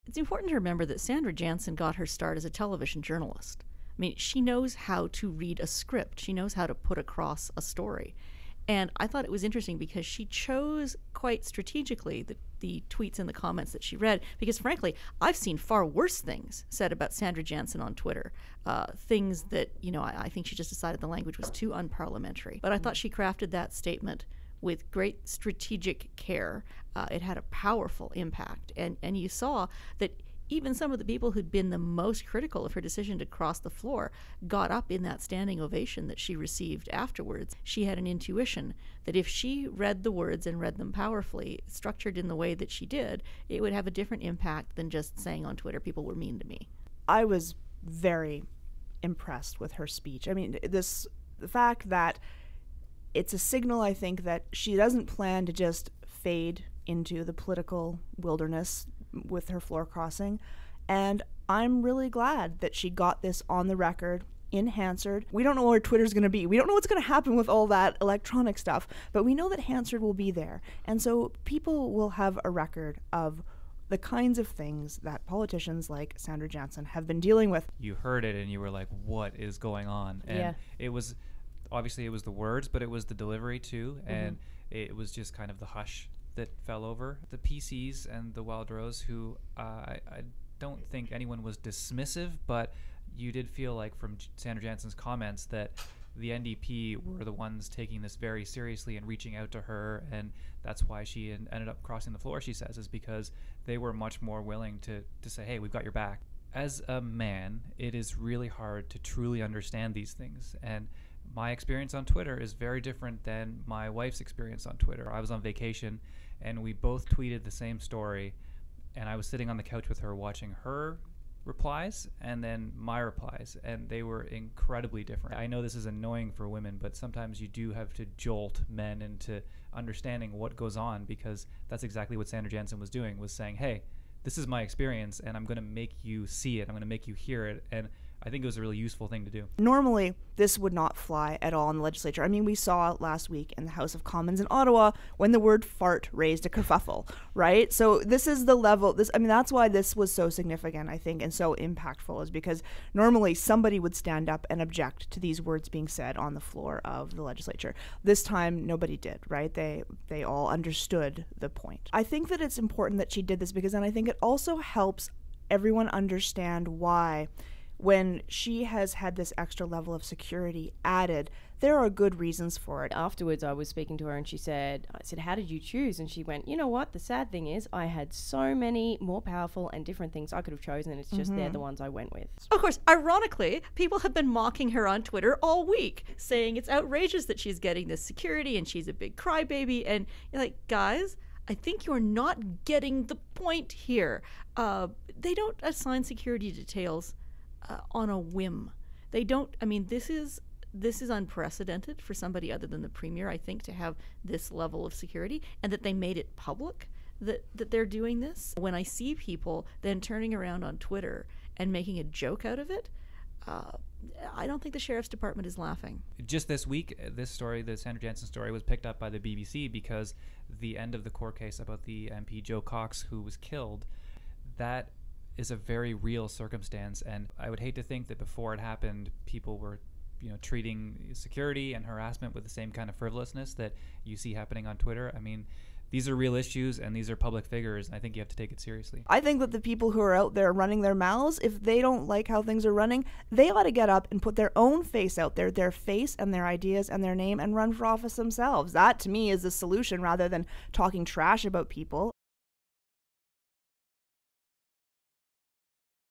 it's important to remember that Sandra Jansen got her start as a television journalist. I mean, she knows how to read a script. She knows how to put across a story. And I thought it was interesting because she chose quite strategically the tweets and the comments that she read, because frankly, I've seen far worse things said about Sandra Jansen on Twitter. Things that, I think she just decided the language was too unparliamentary. But I thought she crafted that statement with great strategic care. It had a powerful impact. And you saw that even some of the people who'd been the most critical of her decision to cross the floor got up in that standing ovation that she received afterwards. She had an intuition that if she read the words and read them powerfully, structured in the way that she did, it would have a different impact than just saying on Twitter, people were mean to me. I was very impressed with her speech. I mean, the fact that it's a signal, I think, that she doesn't plan to just fade into the political wilderness with her floor crossing, and I'm really glad that she got this on the record in Hansard. We don't know where Twitter's going to be. We don't know what's going to happen with all that electronic stuff, but we know that Hansard will be there, and so people will have a record of the kinds of things that politicians like Sandra Jansen have been dealing with. You heard it and you were like, what is going on? And it was, obviously it was the words, but it was the delivery too, and it was just kind of the hush that fell over the PCs and the Wildrose, who I don't think anyone was dismissive, but you did feel like from Sandra Jansen's comments that the NDP were the ones taking this very seriously and reaching out to her, and that's why she ended up crossing the floor, she says, is because they were much more willing to say, hey, we've got your back. As a man, it is really hard to truly understand these things, and my experience on Twitter is very different than my wife's experience on Twitter. I was on vacation, and we both tweeted the same story, and I was sitting on the couch with her watching her replies and then my replies, and they were incredibly different. I know this is annoying for women, but sometimes you do have to jolt men into understanding what goes on, because that's exactly what Sandra Jansen was doing, was saying, hey, this is my experience, and I'm going to make you see it. I'm going to make you hear it. And I think it was a really useful thing to do. Normally, this would not fly at all in the legislature. I mean, we saw last week in the House of Commons in Ottawa when the word fart raised a kerfuffle, right? So this is the level, that's why this was so significant, I think, and so impactful, is because normally somebody would stand up and object to these words being said on the floor of the legislature. This time, nobody did, right? They all understood the point. I think that it's important that she did this because then I think it also helps everyone understand why, when she has had this extra level of security added, there are good reasons for it. Afterwards, I was speaking to her and I said, how did you choose? And she went, you know what? The sad thing is I had so many more powerful and different things I could have chosen. It's just they're the ones I went with. Of course, ironically, people have been mocking her on Twitter all week, saying it's outrageous that she's getting this security and she's a big crybaby. And you're like, guys, I think you're not getting the point here. They don't assign security details on a whim. They don't. I mean, this is unprecedented for somebody other than the premier, I think, to have this level of security, and that they made it public that they're doing this. When I see people then turning around on Twitter and making a joke out of it, I don't think the sheriff's department is laughing. Just this week, this story, the Sandra Jansen story, was picked up by the BBC because the end of the court case about the MP Joe Cox, who was killed, that is a very real circumstance, and I would hate to think that before it happened, people were, treating security and harassment with the same kind of frivolousness that you see happening on Twitter. I mean, these are real issues, and these are public figures, and I think you have to take it seriously. I think that the people who are out there running their mouths, if they don't like how things are running, they ought to get up and put their own face out there, their face and their ideas and their name, and run for office themselves. That, to me, is the solution rather than talking trash about people.